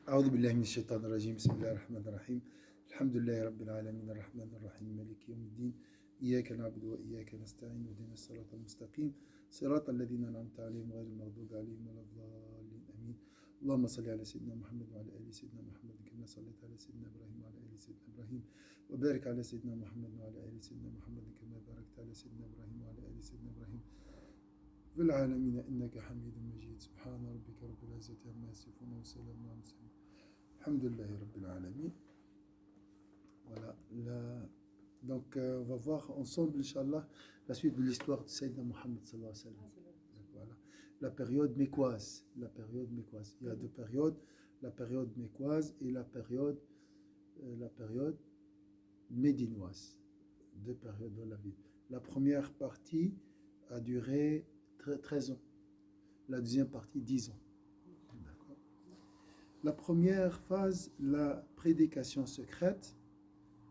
أعوذ بالله من الشيطان الرجيم بسم الله الرحمن الرحيم الحمد لله رب العالمين الرحمن الرحيم مالك يوم الدين إياك نعبد وإياك نستعين اهدنا الصراط المستقيم صراط الذين أنعمت عليهم غير المغضوب عليهم ولا الضالين آمين اللهم صل على سيدنا محمد وعلى آل سيدنا محمد كما صليت على سيدنا إبراهيم وعلى آل سيدنا إبراهيم وبارك على سيدنا محمد وعلى آل سيدنا محمد كما باركت على سيدنا إبراهيم وعلى آل سيدنا إبراهيم في العالمين إنك حميد مجيد سبحان ربك رب العزة عما يصفون وسلام على المرسلين Alhamdulillah Rabbil Alamin. Voilà. Donc, on va voir ensemble, Inch'Allah, la suite de l'histoire de Sayyidina Muhammad sallallahu alayhi wa sallam. Voilà. La période mécoise. La période mécoise. Il y a deux périodes, la période mécoise et la période médinoise. Deux périodes dans la vie. La première partie a duré 13 ans. La deuxième partie, 10 ans. La première phase, la prédication secrète.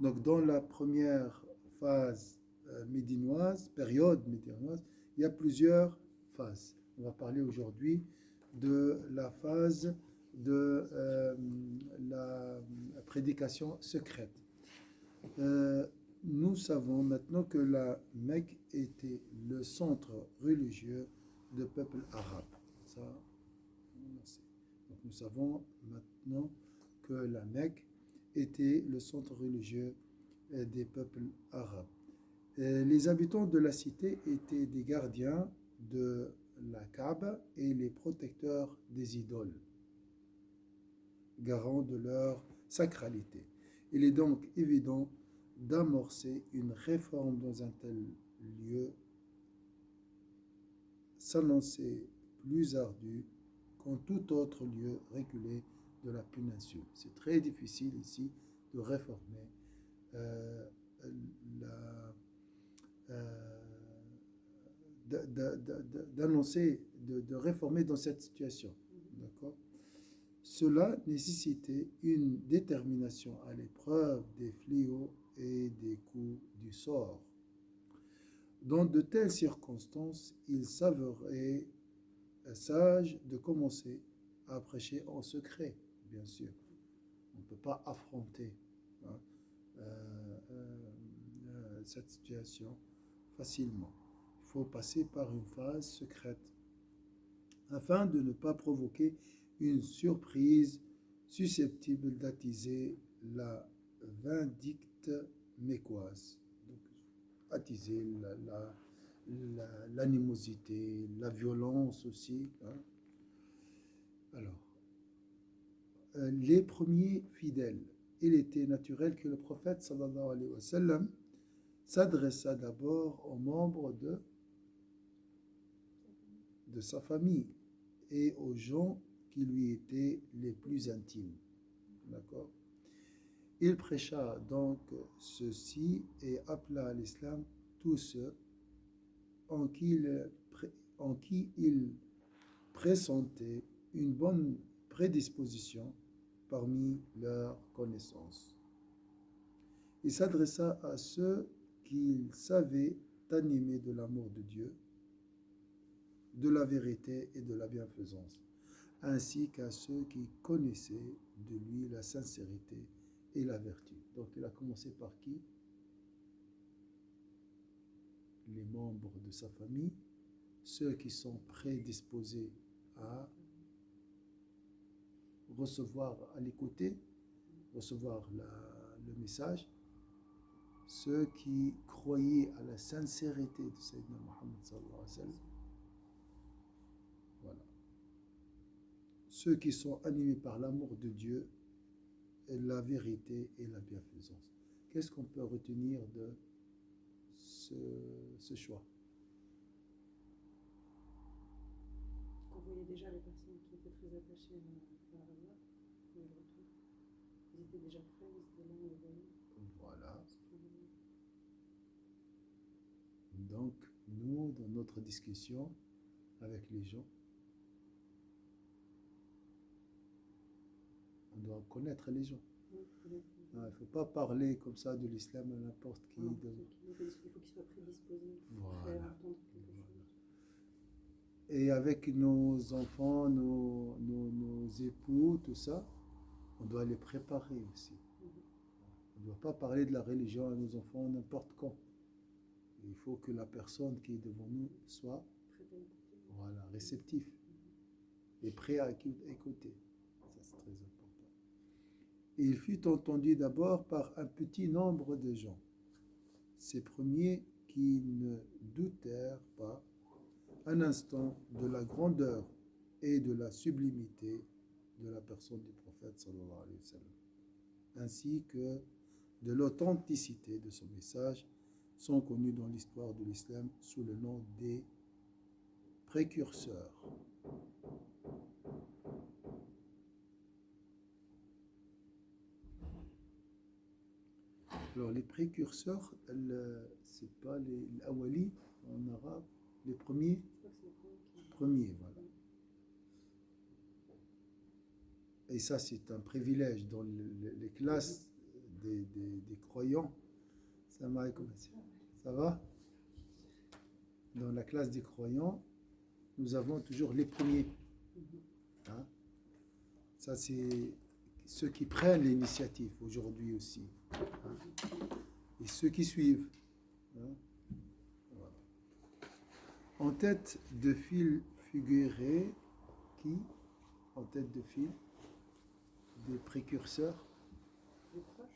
Donc, dans la première phase médinoise, période médinoise, il y a plusieurs phases. On va parler aujourd'hui de la phase de la prédication secrète. Nous savons maintenant que la Mecque était le centre religieux du peuple arabe. Ça, merci. Donc nous savons maintenant que la Mecque était le centre religieux des peuples arabes. Les habitants de la cité étaient des gardiens de la Kaaba et les protecteurs des idoles, garants de leur sacralité. Il est donc évident d'amorcer une réforme dans un tel lieu, s'annoncer plus ardue qu'en tout autre lieu reculé de la péninsule. C'est très difficile ici de réformer, d'annoncer, de réformer dans cette situation. D'accord ? Cela nécessitait une détermination à l'épreuve des fléaux et des coups du sort. Dans de telles circonstances, il s'avérait sage de commencer à prêcher en secret, bien sûr. On ne peut pas affronter cette situation facilement. Il faut passer par une phase secrète afin de ne pas provoquer une surprise susceptible d'attiser la vindicte mécoise. Donc, attiser l'animosité, la violence aussi. Alors, les premiers fidèles, il était naturel que le prophète sallallahu alayhi wa sallam s'adressa d'abord aux membres de sa famille et aux gens qui lui étaient les plus intimes. D'accord ? Il prêcha donc ceci et appela à l'islam tous ceux en qui il pressentait une bonne prédisposition parmi leurs connaissances. Il s'adressa à ceux qu'il savait animés de l'amour de Dieu, de la vérité et de la bienfaisance, ainsi qu'à ceux qui connaissaient de lui la sincérité et la vertu. Donc il a commencé par qui ? Les membres de sa famille, ceux qui sont prédisposés à recevoir, à l'écouter, recevoir le message, ceux qui croyaient à la sincérité de Sayyidina Muhammad sallallahu alayhi wa sallam. Voilà. Ceux qui sont animés par l'amour de Dieu, et la vérité et la bienfaisance. Qu'est-ce qu'on peut retenir de ce choix ? On voyait déjà les personnes qui étaient très attachées à Allah, le retour. Ils étaient déjà prêts, ils étaient là, ils voyaient. Voilà. Donc, nous, dans notre discussion avec les gens, on doit connaître les gens. Il ne faut pas parler comme ça de l'islam à n'importe qui. Non, il faut qu'ils soient prédisposés, prêts à entendre quelque chose. Et avec nos enfants, nos époux, tout ça, on doit les préparer aussi. On ne doit pas parler de la religion à nos enfants n'importe quand. Il faut que la personne qui est devant nous soit voilà, réceptif et prêt à écouter. Ça, c'est très important. Et il fut entendu d'abord par un petit nombre de gens, ces premiers qui ne doutèrent pas un instant de la grandeur et de la sublimité de la personne du prophète sallallahu alayhi wa sallam, ainsi que de l'authenticité de son message, sont connus dans l'histoire de l'islam sous le nom des précurseurs. Alors les précurseurs, c'est pas les awali en arabe, les premiers. Premiers, voilà. Et ça, c'est un privilège dans les classes des croyants. Ça va? Dans la classe des croyants, nous avons toujours les premiers. Hein? Ça, c'est ceux qui prennent l'initiative aujourd'hui aussi. Hein? Et ceux qui suivent. Hein? Voilà. En tête de file figurait qui? En tête de file des précurseurs. Les proches.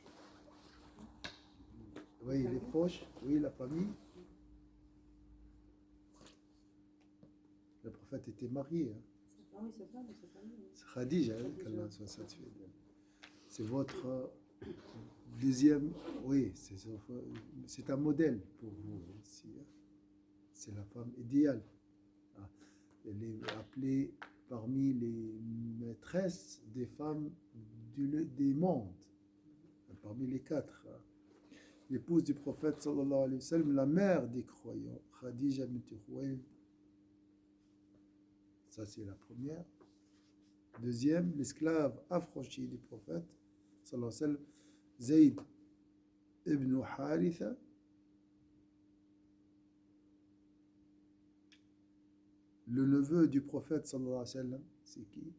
Oui, les proches, oui, la famille. Le prophète était marié. Hein. Ah oui, sa femme ou sa famille. C'est Khadija, qu'Allah soit satisfait d'elle. C'est votre deuxième, oui, c'est un modèle pour vous aussi. Hein. C'est la femme idéale. Hein. Elle est appelée parmi les maîtresses des femmes des mondes, parmi les quatre. Hein. L'épouse du prophète sallallahu alayhi wa sallam, la mère des croyants, Khadija bint Khuwaylid. Ça, c'est la première. Deuxième, l'esclave affranchi du prophète, sallallahu alayhi wa sallam, Zayd ibn Haritha. Le neveu du prophète, sallallahu alayhi wa sallam, c'est qui?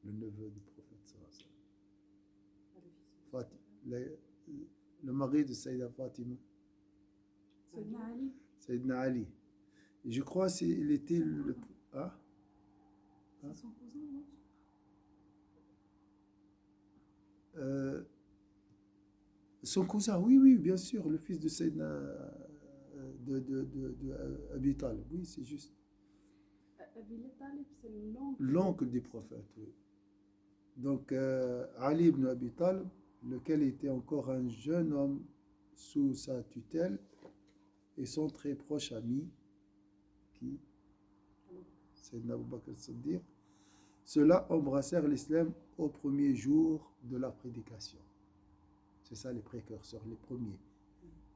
Le neveu du prophète, sallallahu alayhi wa sallam. Le mari de Sayyida Fatima. Sayyidina Ali. Sayyidina Ali. Et je crois qu'il était le... Hein? C'est son cousin, non? Son cousin, oui, bien sûr, le fils de Sayyidina de Abi Talib. Oui, c'est juste. Abi Talib, c'est l'oncle. L'oncle du prophète, oui. Donc, Ali ibn Abi Talib, lequel était encore un jeune homme sous sa tutelle, et son très proche ami, qui, Sayyidina Abu Bakr as-Siddiq, ceux-là embrassèrent l'islam au premier jour de la prédication. C'est ça les précurseurs, les premiers.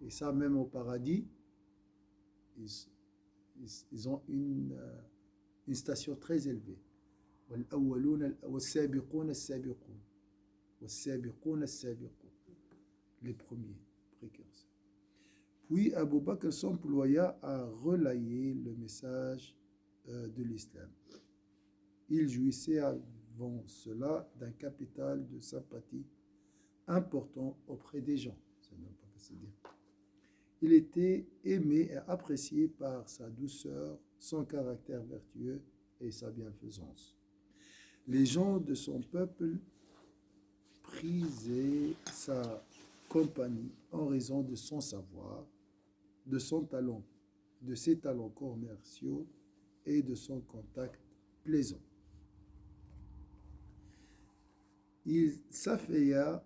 Et ça, même au paradis, ils ont une station très élevée. Les premiers précurseurs. Puis Abu Bakr s'employa à relayer le message de l'islam. Il jouissait avant cela d'un capital de sympathie important auprès des gens. Il était aimé et apprécié par sa douceur, son caractère vertueux et sa bienfaisance. Les gens de son peuple prisaient sa compagnie en raison de son savoir, de son talent, de ses talents commerciaux et de son contact plaisant. Il s'affaira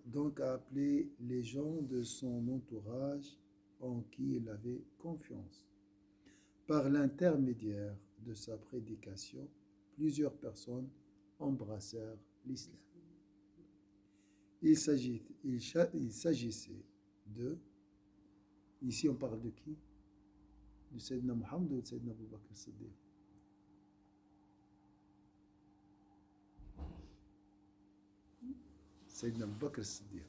donc à appeler les gens de son entourage en qui il avait confiance. Par l'intermédiaire de sa prédication, plusieurs personnes embrassèrent l'islam. Il s'agissait de... Ici, on parle de qui? De Sayyidina Muhammad ou de Sayyidina Abu Bakr as-Siddiq? Sayyidina Abu Bakr as-Siddiq.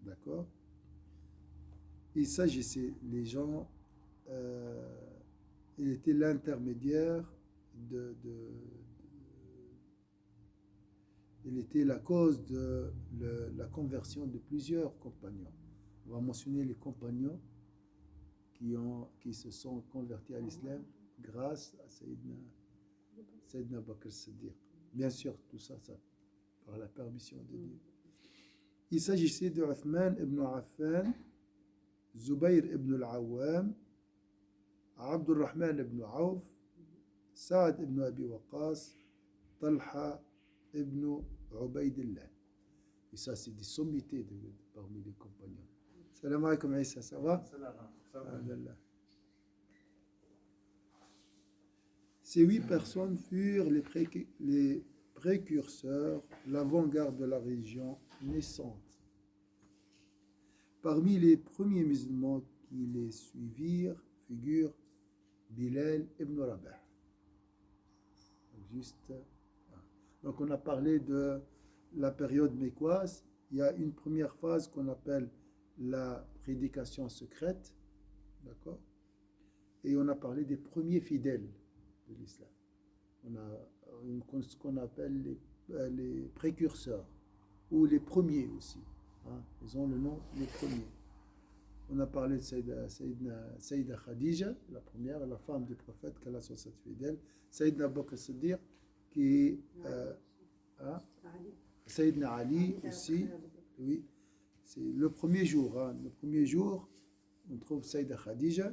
D'accord? Il s'agissait, les gens, il était l'intermédiaire il était la cause de la conversion de plusieurs compagnons. On va mentionner les compagnons qui se sont convertis à l'islam grâce à Sayyidina Bakr Siddiq. Bien sûr, tout ça, par la permission de Dieu. Il s'agissait de Uthman ibn Affan, Zubayr ibn al-Awwam, Abdul Rahman ibn Auf, Saad ibn Abi Waqas, Talha ibn Ubaydillah. Et ça, c'est des sommités parmi les compagnons. Salam alaikum Issa, ça va? Alhamdulillah. Ces 8 personnes furent les précurseurs, l'avant-garde de la religion naissante. Parmi les premiers musulmans qui les suivirent figure Bilal ibn Rabah. Donc on a parlé de la période mécoise. Il y a une première phase qu'on appelle la prédication secrète, d'accord? Et on a parlé des premiers fidèles de l'islam. On a ce qu'on appelle les précurseurs, ou les premiers aussi. Hein? Ils ont le nom, les premiers. On a parlé de Sayyida Khadija, la première, la femme du prophète, qu'Allah soit satisfait d'elle. Sayyidina Abu Bakr Siddiq, qui Sayyidina Ali aussi, oui. C'est le premier jour. Hein. Le premier jour, on trouve Sayyida Khadija,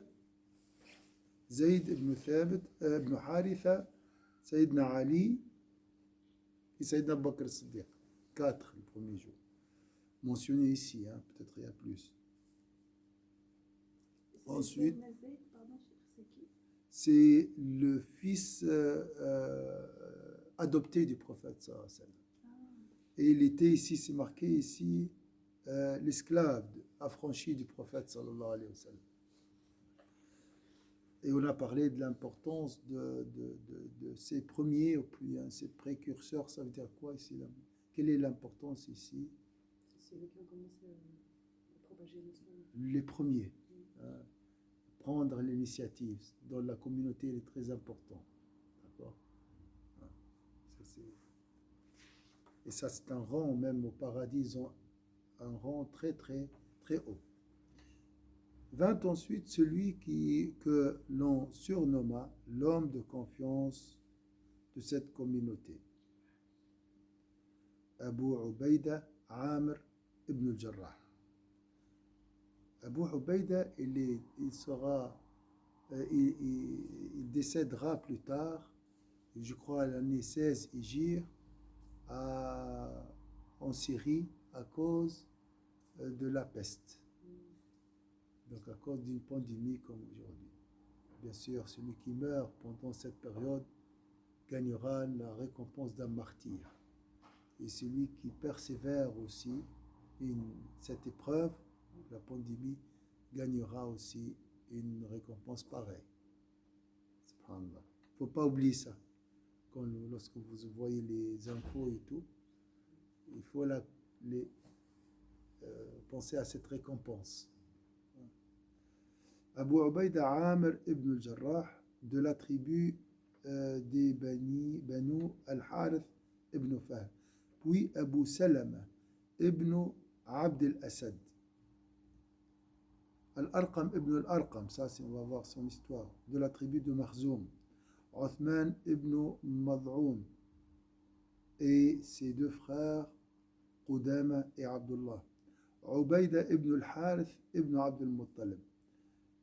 Zayd ibn Thabit, ibn Haritha, Sayyidina Ali et Sayyidina Abu Bakr Siddiq. 4 le premier jour. Mentionné ici, hein. Peut-être il y a plus. Ensuite, c'est le fils adopté du prophète sallallahu alayhi wa sallam. Et il était ici, c'est marqué ici, l'esclave affranchi du prophète sallallahu alayhi wa sallam. Et on a parlé de l'importance de ces premiers, ces précurseurs. Ça veut dire quoi ici là? Quelle est l'importance ici? C'est ceux qui ont commencé à propager l'islam. Les premiers. Prendre l'initiative dans la communauté est très important. D'accord? Et ça, c'est un rang, même au paradis, ils ont un rang très, très, très haut. Vint ensuite celui que l'on surnomma l'homme de confiance de cette communauté. Abu Ubaïda Amr ibn al-Jarrah. Abu Ubaïda, il décédera plus tard, je crois à l'année 16 Hijr, en Syrie, à cause de la peste. Donc à cause d'une pandémie comme aujourd'hui. Bien sûr, celui qui meurt pendant cette période gagnera la récompense d'un martyr. Et celui qui persévère aussi cette épreuve, la pandémie, gagnera aussi une récompense pareille. Il ne faut pas oublier ça. Lorsque vous voyez les infos et tout, il faut penser à cette récompense. Abu Ubaïda Amr ibn al-Jarrah, de la tribu des Banu al-Harith ibn Fahd, puis Abu Salama ibn Abd al-Asad, Al-Arqam ibn al-Arqam, ça on va voir son histoire, de la tribu de Makhzoum, Uthman ibn Mad'oun et ses deux frères Qudama et Abdullah, Ubaïda ibn al-Harith ibn Abd al-Muttalib,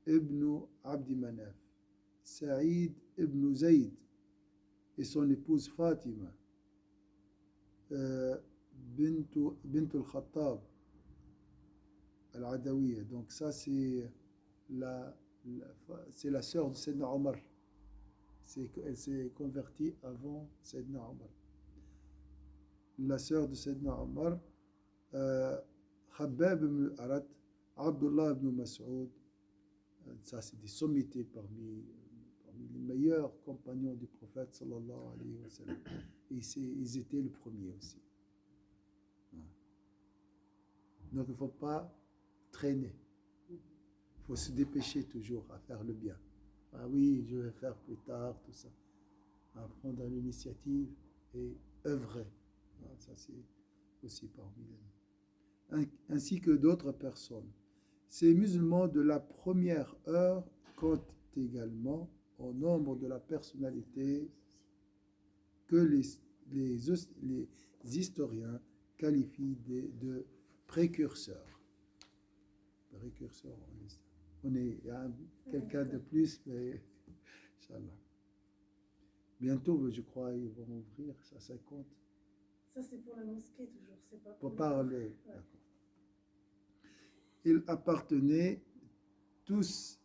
ibn Abdi Manaf, Saïd ibn Zayd et son épouse Fatima, bint al-Khattab al-Adawiya. Donc ça c'est la sœur de Sayyidina Omar. Elle s'est convertie avant Sayyidina Omar. La sœur de Sayyidina Omar, Khabbab ibn al-Arat, Abdullah ibn Mas'ud. Ça c'est des sommités parmi les meilleurs compagnons du prophète sallallahu alayhi wa sallam. Et ils étaient le premier aussi. Donc il ne faut pas traîner. Il faut se dépêcher toujours à faire le bien. Ah oui, je vais faire plus tard, tout ça. à prendre l'initiative et œuvrer. Ça, c'est aussi parmi les... Ainsi que d'autres personnes. Ces musulmans de la première heure comptent également au nombre de la personnalité que les historiens qualifient de précurseurs. Précurseurs, on est quelqu'un de plus, mais Inch'Allah. Bientôt, je crois, ils vont ouvrir, ça compte. Ça, c'est pour la mosquée, toujours, c'est pas Pour pour parler. Ouais. D'accord. Ils appartenaient tous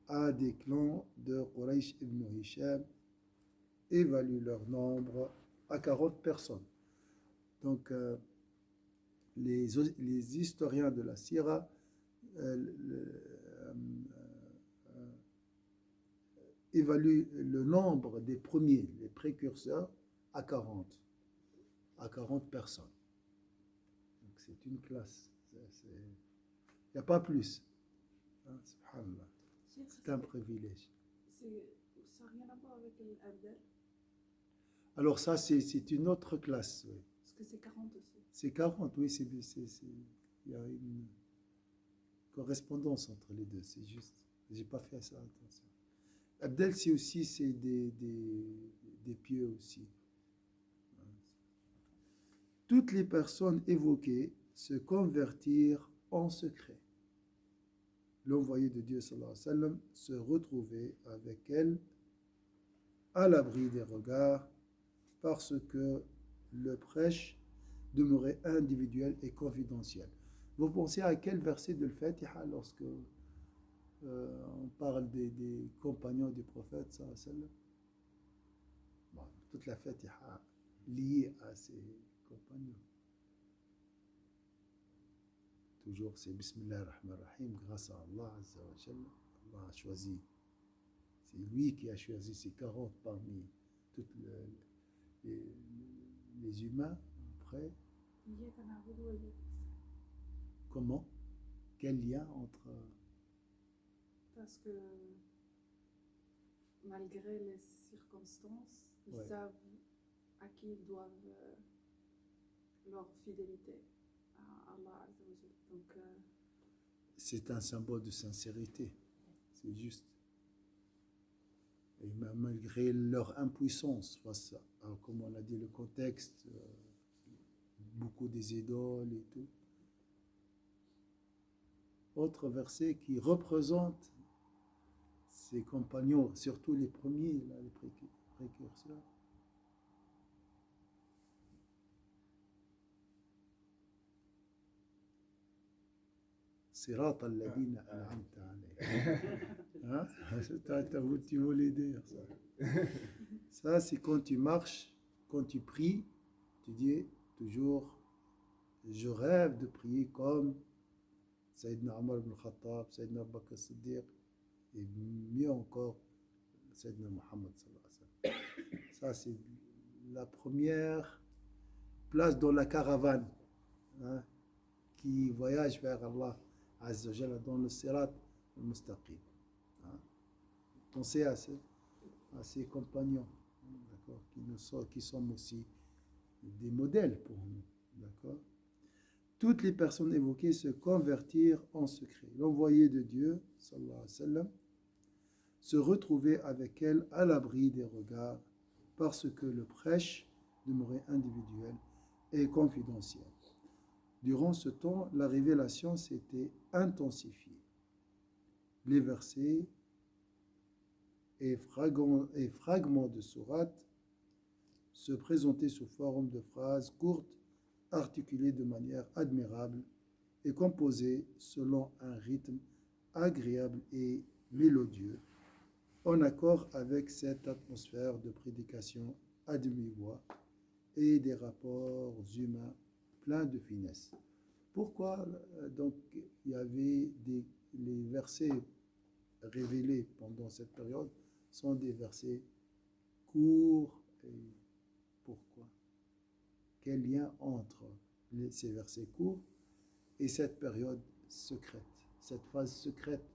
à des clans de Quraysh ibn Hisham, évalue leur nombre à 40 personnes. Donc, les historiens de la Sira évaluent le nombre des premiers, les précurseurs, à 40 personnes. Donc, c'est une classe. Il n'y a pas plus. Hein, subhanallah. C'est un privilège. Ça n'a rien à voir avec l'Abdel. Alors ça, c'est une autre classe. Oui. Parce que c'est 40 aussi. C'est 40, oui. Il y a une correspondance entre les deux. C'est juste. J'ai pas fait ça, attention. Abdel, c'est aussi des pieux aussi. Toutes les personnes évoquées se convertirent en secret. L'envoyé de Dieu sallallahu alayhi wa sallam se retrouvait avec elle à l'abri des regards parce que le prêche demeurait individuel et confidentiel. Vous pensez à quel verset de l'Fatiha lorsque on parle des compagnons du prophète sallallahu alayhi wa sallam? Bon, toute la Fatiha liée à ses compagnons. Toujours c'est Bismillah ar-Rahman ar-Rahim, grâce à Allah Azza wa Jalla. Allah a choisi, c'est lui qui a choisi ces 40 parmi tous les humains. Après, comment? Quel lien entre... Parce que malgré les circonstances, ils Ouais. savent à qui ils doivent leur fidélité à Allah Azza wa Jalla. Donc, c'est un symbole de sincérité, c'est juste. Et malgré leur impuissance face à, comme on a dit, le contexte, beaucoup des idoles et tout. Autre verset qui représente ses compagnons, surtout les premiers, là, les précurseurs. Sirat al-ladina an'amta alayhim. Tu voulais dire ça. Ça, c'est quand tu marches, quand tu pries, tu dis toujours, je rêve de prier comme Sayyidina Omar ibn Khattab, Sayyidina Abu Bakr Siddiq, et mieux encore, Sayyidina Muhammad sallallahu alayhi wa sallam. Ça, c'est la première place dans la caravane, hein, qui voyage vers Allah Azza wa Jalla dans le Sirat al-Mustaqim. Hein. Pensez à ces compagnons, d'accord, qui sont aussi des modèles pour nous, d'accord. Toutes les personnes évoquées se convertirent en secret. L'envoyé de Dieu, sallallahu alayhi wa sallam, se retrouvait avec elle à l'abri des regards parce que le prêche demeurait individuel et confidentiel. Durant ce temps, la révélation s'était intensifiée. Les versets et fragments de sourates se présentaient sous forme de phrases courtes, articulées de manière admirable et composées selon un rythme agréable et mélodieux, en accord avec cette atmosphère de prédication à demi-voix et des rapports humains pleins de finesse. Pourquoi donc il y avait les versets révélés pendant cette période sont des versets courts et pourquoi? Quel lien entre ces versets courts et cette période secrète, cette phase secrète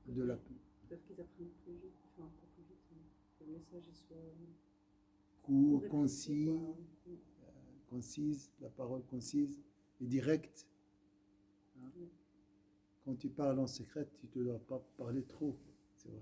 de la... peut-être qu'ils apprennent plus vite, enfin un peu plus vite, que le message soit court, réfléchir, concis, quoi. concise, la parole concise et directe. Hein. Oui. Quand tu parles en secret, tu ne dois pas parler trop, c'est vrai.